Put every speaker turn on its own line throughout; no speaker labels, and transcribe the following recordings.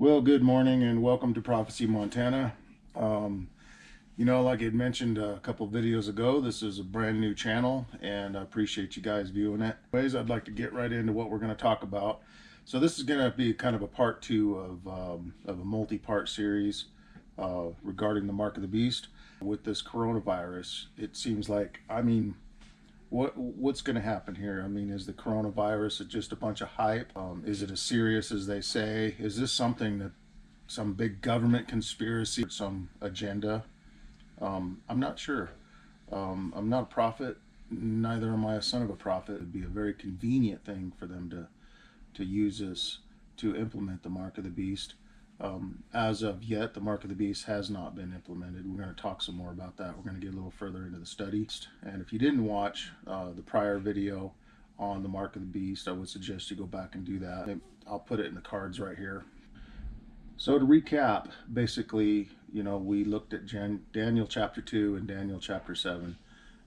Well, good morning and welcome to Prophecy Montana. Like I had mentioned a couple videos ago, this is a brand new channel and I appreciate you guys viewing it. Anyways, I'd like to get right into what we're going to talk about. So this is going to be kind of a part two of a multi-part series regarding the mark of the beast. With this coronavirus, it seems like, what's going to happen here? Is the coronavirus just a bunch of hype? Is it as serious as they say? Is this something that some big government conspiracy, some agenda? I'm not sure. I'm not a prophet, neither am I a son of a prophet. It'd be a very convenient thing for them to use this to implement the mark of the beast. As of yet, the mark of the beast has not been implemented. We're going to talk some more about that. We're going to get a little further into the study. And if you didn't watch the prior video on the mark of the beast, I would suggest you go back and do that. I'll put it in the cards right here. So to recap, basically, we looked at Daniel chapter 2 and Daniel chapter 7.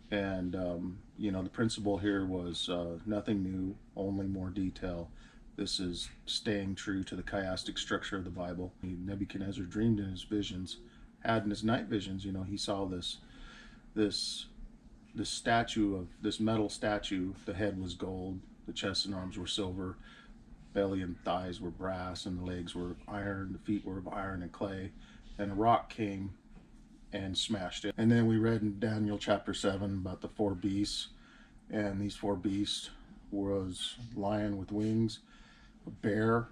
And, the principle here was nothing new, only more detail. This is staying true to the chiastic structure of the Bible. Nebuchadnezzar dreamed in his visions, had in his night visions, he saw this statue of this metal statue. The head was gold, the chest and arms were silver, belly and thighs were brass, and the legs were iron, the feet were of iron and clay, and a rock came and smashed it. And then we read in Daniel chapter 7 about the four beasts, and these four beasts was lion with wings, a bear.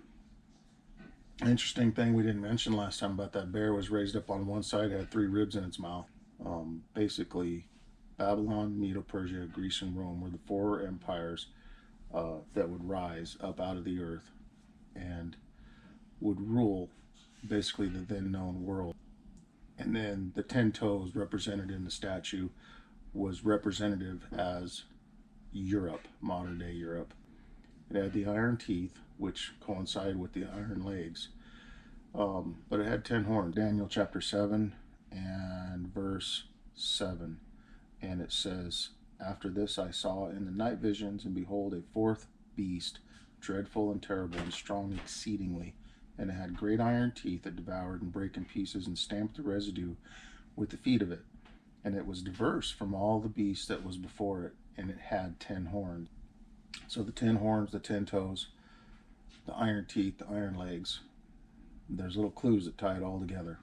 Interesting thing we didn't mention last time about that bear was raised up on one side, had three ribs in its mouth. Basically, Babylon, Medo-Persia, Greece, and Rome were the four empires that would rise up out of the earth and would rule basically the then known world. And then the 10 toes represented in the statue was representative as Europe, modern day Europe. It had the iron teeth, which coincided with the iron legs, but it had 10 horns. Daniel chapter 7 and verse 7, and it says, "After this I saw in the night visions, and behold, a fourth beast, dreadful and terrible and strong exceedingly, and it had great iron teeth that devoured and brake in pieces and stamped the residue with the feet of it. And it was diverse from all the beasts that was before it, and it had 10 horns." So the 10 horns, the 10 toes, the iron teeth, the iron legs, there's little clues that tie it all together.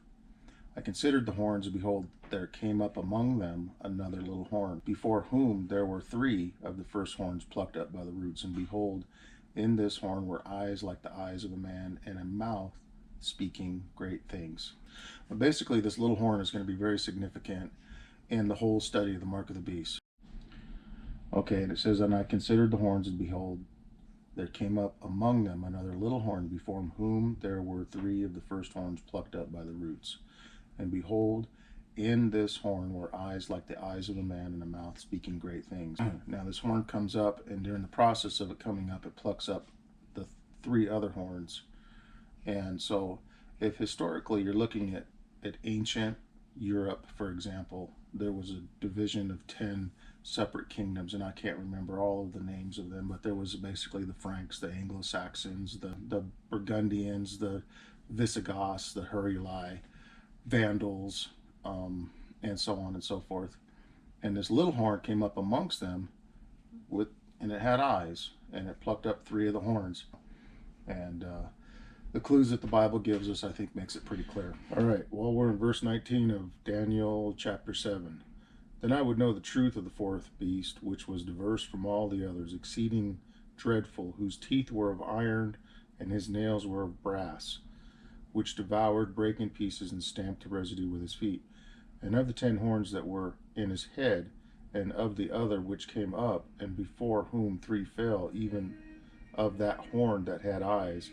"I considered the horns, and behold, there came up among them another little horn, before whom there were three of the first horns plucked up by the roots. And behold, in this horn were eyes like the eyes of a man, and a mouth speaking great things." But basically, this little horn is going to be very significant in the whole study of the mark of the beast. Okay, and it says, "And I considered the horns, and behold, there came up among them another little horn, before whom there were three of the first horns plucked up by the roots. And behold, in this horn were eyes like the eyes of a man, and a mouth speaking great things." Now this horn comes up, and during the process of it coming up, it plucks up the three other horns. And so if historically you're looking at ancient Europe, for example, there was a division of 10 separate kingdoms, and I can't remember all of the names of them, but there was basically the Franks, the Anglo-Saxons, the Burgundians, the Visigoths, the Heruli, Vandals, and so on and so forth. And this little horn came up amongst them and it had eyes, and it plucked up three of the horns. And the clues that the Bible gives us, I think, makes it pretty clear. All right, well, we're in verse 19 of Daniel chapter 7. "Then I would know the truth of the fourth beast, which was diverse from all the others, exceeding dreadful, whose teeth were of iron, and his nails were of brass, which devoured, brake in pieces, and stamped the residue with his feet. And of the 10 horns that were in his head, and of the other which came up, and before whom three fell, even of that horn that had eyes,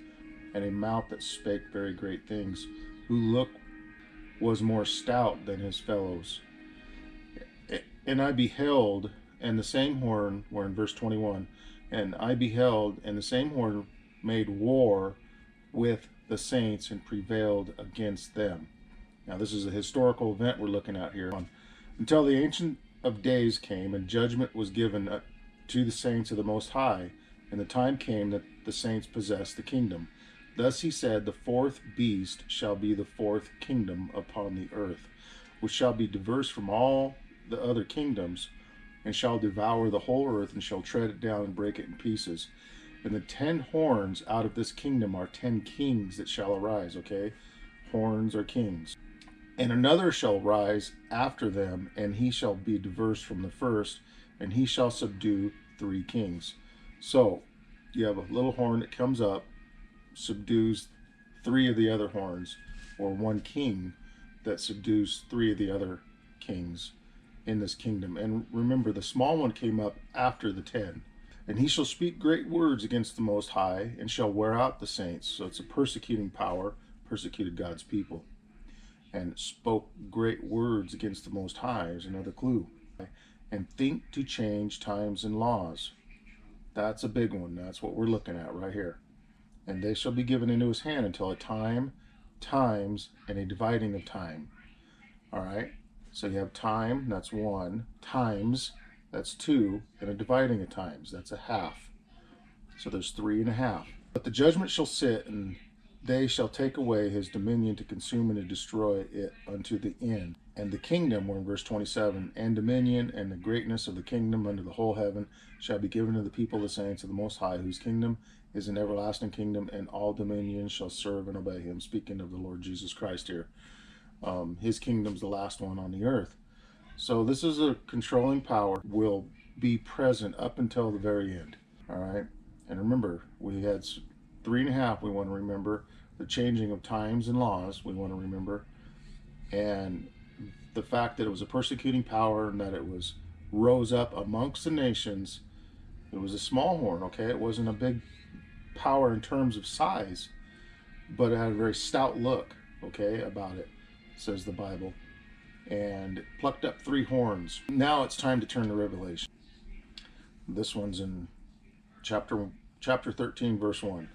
and a mouth that spake very great things, who look was more stout than his fellows. And I beheld, and the same horn," we're in verse 21, "and I beheld, and the same horn made war with the saints, and prevailed against them." Now this is a historical event we're looking at here. "Until the Ancient of Days came, and judgment was given to the saints of the Most High, and the time came that the saints possessed the kingdom. Thus he said, the fourth beast shall be the fourth kingdom upon the earth, which shall be diverse from all the other kingdoms, and shall devour the whole earth, and shall tread it down and break it in pieces. And the 10 horns out of this kingdom are 10 kings that shall arise, okay? Horns are kings. And another shall rise after them, and he shall be diverse from the first, and he shall subdue 3 kings. So you have a little horn that comes up, subdues 3 of the other horns, or 1 king that subdues 3 of the other kings in this kingdom. And remember, the small one came up after the 10. And he shall speak great words against the Most High, and shall wear out the saints. So it's a persecuting power, persecuted God's people. And spoke great words against the Most High is another clue. And think to change times and laws. That's a big one. That's what we're looking at right here. And they shall be given into his hand until a time, times, and a dividing of time. All right. So you have time, that's 1. Times, that's 2. And a dividing of times, that's a half. So there's 3 and a half. But the judgment shall sit, and they shall take away his dominion to consume and to destroy it unto the end. And the kingdom, we're in verse 27, and dominion and the greatness of the kingdom under the whole heaven shall be given to the people of the saints of the Most High, whose kingdom is an everlasting kingdom, and all dominions shall serve and obey him. Speaking of the Lord Jesus Christ here. His kingdom's the last one on the earth. So this is a controlling power, will be present up until the very end. All right. And remember, we had 3 and a half we want to remember. The changing of times and laws we want to remember. And the fact that it was a persecuting power, and that it was rose up amongst the nations. It was a small horn, okay? It wasn't a big power in terms of size, but it had a very stout look, okay, about it, says the Bible. And plucked up 3 horns. Now it's time to turn to Revelation. This one's in chapter 13, verse 1.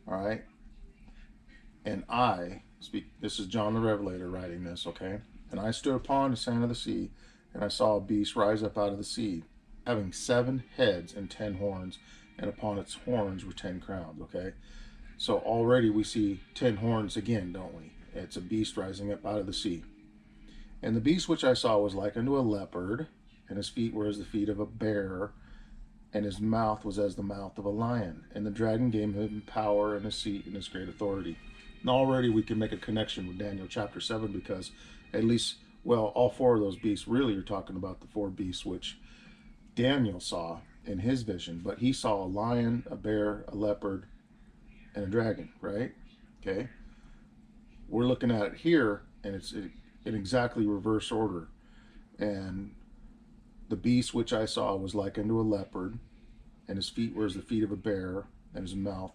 All right. And I speak, this is John the Revelator writing this, okay? And I stood upon the sand of the sea, and I saw a beast rise up out of the sea, having 7 heads and 10 horns, and upon its horns were 10 crowns, okay? So already we see 10 horns again, don't we? It's a beast rising up out of the sea. And the beast which I saw was like unto a leopard, and his feet were as the feet of a bear, and his mouth was as the mouth of a lion. And the dragon gave him power and a seat and his great authority. And already we can make a connection with Daniel chapter 7, because at least, well, all 4 of those beasts really are talking about the 4 beasts which Daniel saw in his vision. But he saw a lion, a bear, a leopard, and a dragon, right? Okay. We're looking at it here, and it's in exactly reverse order. And the beast which I saw was like unto a leopard, and his feet were as the feet of a bear, and his mouth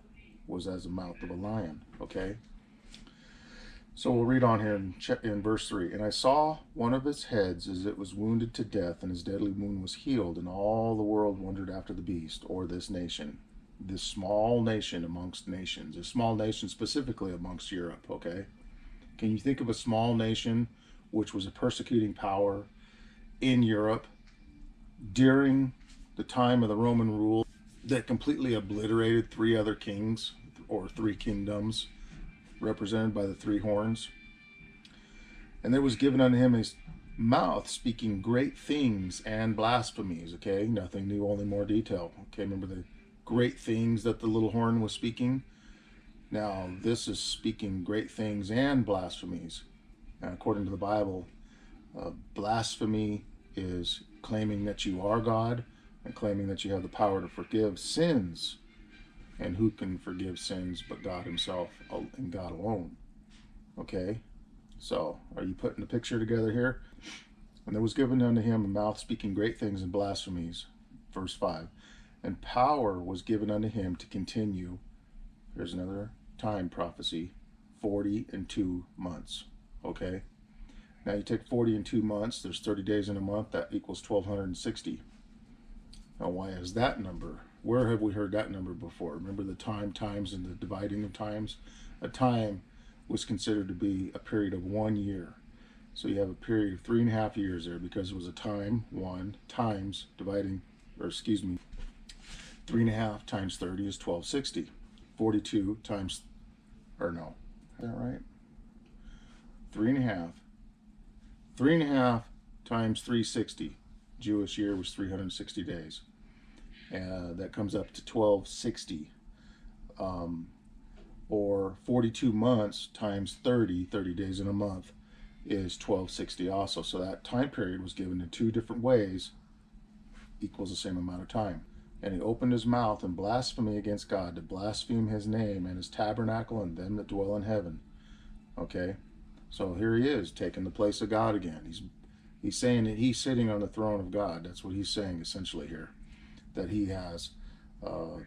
was as the mouth of a lion. Okay. So we'll read on here in verse 3. And I saw one of his heads as it was wounded to death, and his deadly wound was healed, and all the world wondered after the beast, or this nation, this small nation amongst nations, a small nation specifically amongst Europe. Okay. Can you think of a small nation which was a persecuting power in Europe during the time of the Roman rule that completely obliterated 3 other kings, or 3 kingdoms, represented by the 3 horns? And there was given unto him his mouth, speaking great things and blasphemies. Okay, nothing new, only more detail. Okay, remember the great things that the little horn was speaking? Now, this is speaking great things and blasphemies. And according to the Bible, blasphemy is claiming that you are God and claiming that you have the power to forgive sins. And who can forgive sins but God himself and God alone? Okay, so are you putting the picture together here? And there was given unto him a mouth speaking great things and blasphemies. Verse 5. And power was given unto him to continue. Here's another time prophecy. 42 months. Okay. Now you take 40 and 2 months. There's 30 days in a month. That equals 1260. Now why is that number? Where have we heard that number before? Remember the times, and the dividing of times? A time was considered to be a period of 1 year. So you have a period of 3.5 years there, because it was a time, 1 times dividing, or excuse me, 3.5 times 30 is 1260. 42 times or no, is that right? 3.5. 3.5 times 360. Jewish year was 360 days. That comes up to 1260. Or 42 months times 30 days in a month is 1260 also. So that time period was given in two different ways, equals the same amount of time. And he opened his mouth in blasphemy against God, to blaspheme his name and his tabernacle and them that dwell in heaven. Okay, so here he is taking the place of God again. He's saying that he's sitting on the throne of God. That's what he's saying essentially here, that he has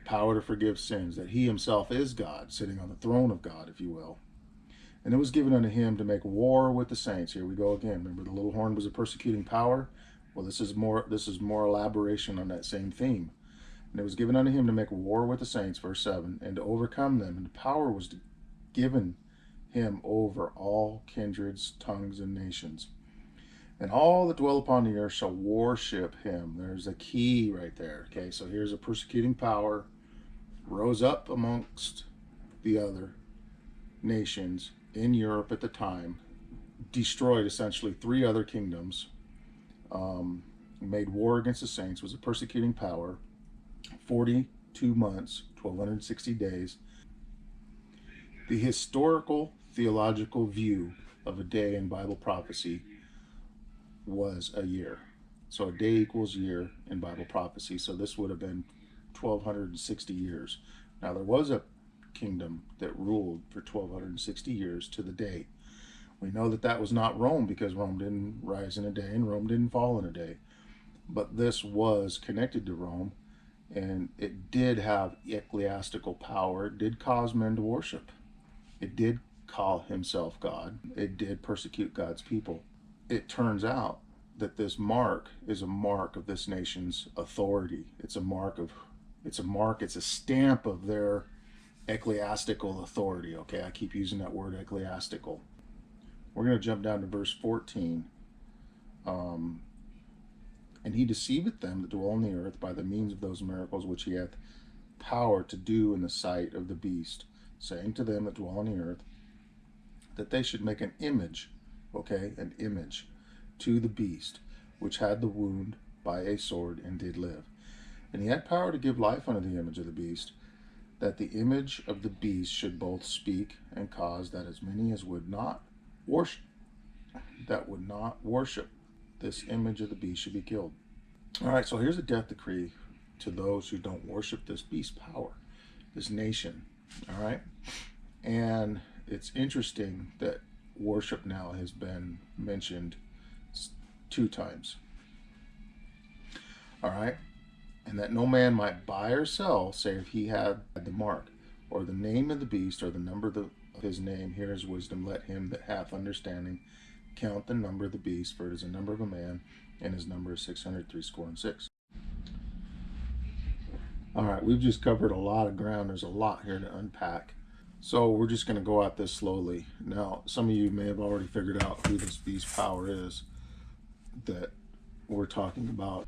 power to forgive sins, that he himself is God, sitting on the throne of God, if you will. And it was given unto him to make war with the saints. Here we go again. Remember, the little horn was a persecuting power. Well, this is more elaboration on that same theme. And it was given unto him to make war with the saints, verse 7, and to overcome them. And the power was given him over all kindreds, tongues, and nations. And all that dwell upon the earth shall worship him. There's a key right there. Okay, so here's a persecuting power, rose up amongst the other nations in Europe at the time, destroyed essentially 3 other kingdoms, made war against the saints, was a persecuting power, 42 months, 1260 days. The historical theological view of a day in Bible prophecy was a year. So a day equals year in Bible prophecy. So this would have been 1260 years. Now there was a kingdom that ruled for 1260 years to the day. We know that that was not Rome, because Rome didn't rise in a day and Rome didn't fall in a day. But this was connected to Rome, and it did have ecclesiastical power. It did cause men to worship. It did call himself God. It did persecute God's people. It turns out that this mark is a mark of this nation's authority. It's a stamp of their ecclesiastical authority. Okay, I keep using that word, ecclesiastical. We're going to jump down to verse 14. And he deceiveth them that dwell on the earth by the means of those miracles which he hath power to do in the sight of the beast, saying to them that dwell on the earth that they should make an image, okay, an image to the beast, which had the wound by a sword and did live. And he had power to give life unto the image of the beast, that the image of the beast should both speak and cause that as many as would not worship this image of the beast should be killed. All right, so here's a death decree to those who don't worship this beast power, this nation. All right, and it's interesting that worship now has been mentioned 2 times. All right, and that no man might buy or sell, save he had the mark, or the name of the beast, or the number of his name. Here is wisdom. Let him that hath understanding count the number of the beast, for it is a number of a man, and his number is 666. All right, we've just covered a lot of ground. There's a lot here to unpack. So we're just going to go at this slowly. Now, some of you may have already figured out who this beast power is that we're talking about.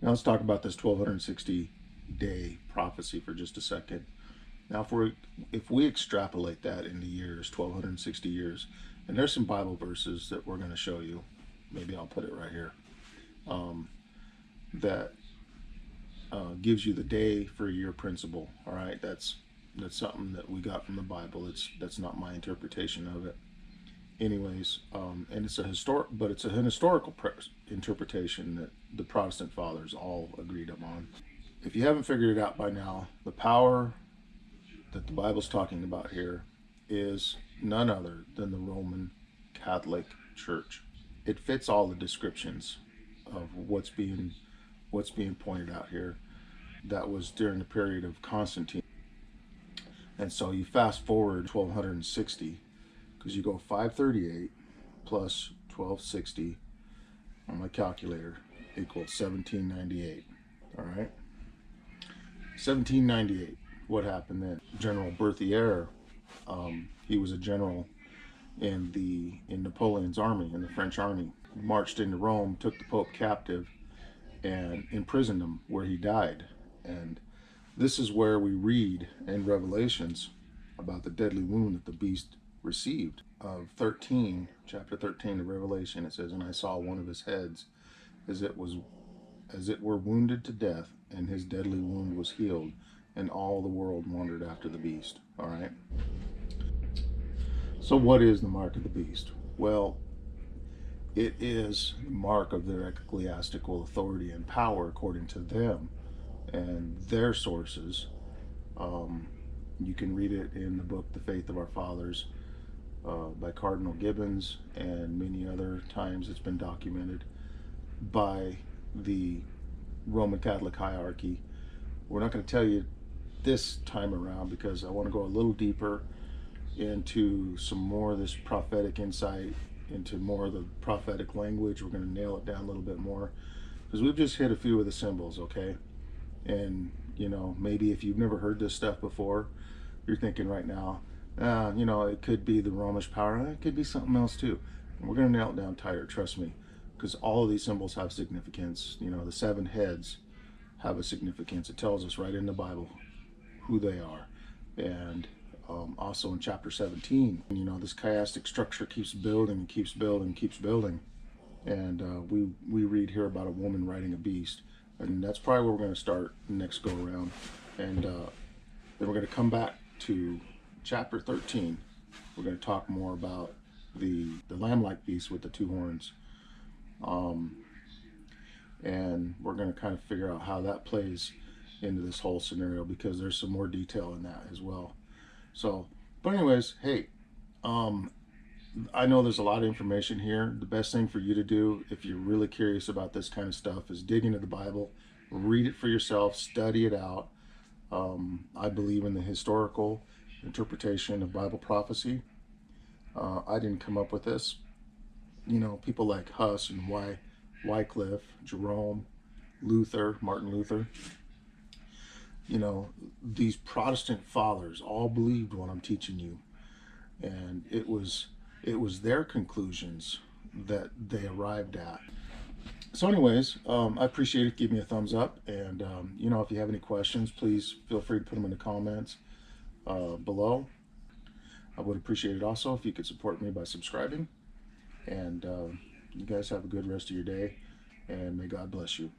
Now let's talk about this 1260 day prophecy for just a second. Now if we extrapolate that into years, 1260 years, and there's some Bible verses that we're going to show you, maybe I'll put it right here, that gives you the day for year principle. All right, that's something that we got from the Bible. That's not my interpretation of it. Anyways, and it's a historical interpretation that the Protestant fathers all agreed upon. If you haven't figured it out by now, the power that the Bible's talking about here is none other than the Roman Catholic Church. It fits all the descriptions of what's being pointed out here. That was during the period of Constantine. And so you fast forward 1260, because you go 538 plus 1260 on my calculator equals 1798. All right, 1798. What happened then? General Berthier, he was a general in Napoleon's army, in the French army, marched into Rome, took the Pope captive, and imprisoned him, where he died. And this is where we read in Revelations about the deadly wound that the beast received. Of 13, chapter 13 of Revelation, it says, "And I saw one of his heads as it were wounded to death, and his deadly wound was healed, and all the world wondered after the beast." All right. So, what is the mark of the beast? Well, it is the mark of their ecclesiastical authority and power, according to them and their sources. You can read it in the book "The Faith of Our Fathers" by Cardinal Gibbons, and many other times it's been documented by the Roman Catholic hierarchy. We're not going to tell you this time around because I want to go a little deeper into some more of this prophetic insight, into more of the prophetic language. We're going to nail it down a little bit more because we've just hit a few of the symbols, okay? And, maybe if you've never heard this stuff before, you're thinking right now, it could be the Romish power, it could be something else too. And we're going to nail it down tighter, trust me, because all of these symbols have significance. The 7 heads have a significance. It tells us right in the Bible who they are. And also in chapter 17, this chiastic structure keeps building and keeps building and keeps building. And we read here about a woman riding a beast. And that's probably where we're going to start next go around. And then we're going to come back to chapter 13. We're going to talk more about the lamb-like beast with the 2 horns. And we're going to kind of figure out how that plays into this whole scenario, because there's some more detail in that as well. So, but anyways, hey, I know there's a lot of information here. The best thing for you to do, if you're really curious about this kind of stuff, is dig into the Bible, read it for yourself, study it out. I believe in the historical interpretation of Bible prophecy. I didn't come up with this. People like Huss and Wycliffe, Jerome, Luther, Martin Luther, these Protestant fathers all believed what I'm teaching you. And it was their conclusions that they arrived at. So anyways, I appreciate it. Give me a thumbs up. And, if you have any questions, please feel free to put them in the comments below. I would appreciate it also if you could support me by subscribing. And you guys have a good rest of your day. And may God bless you.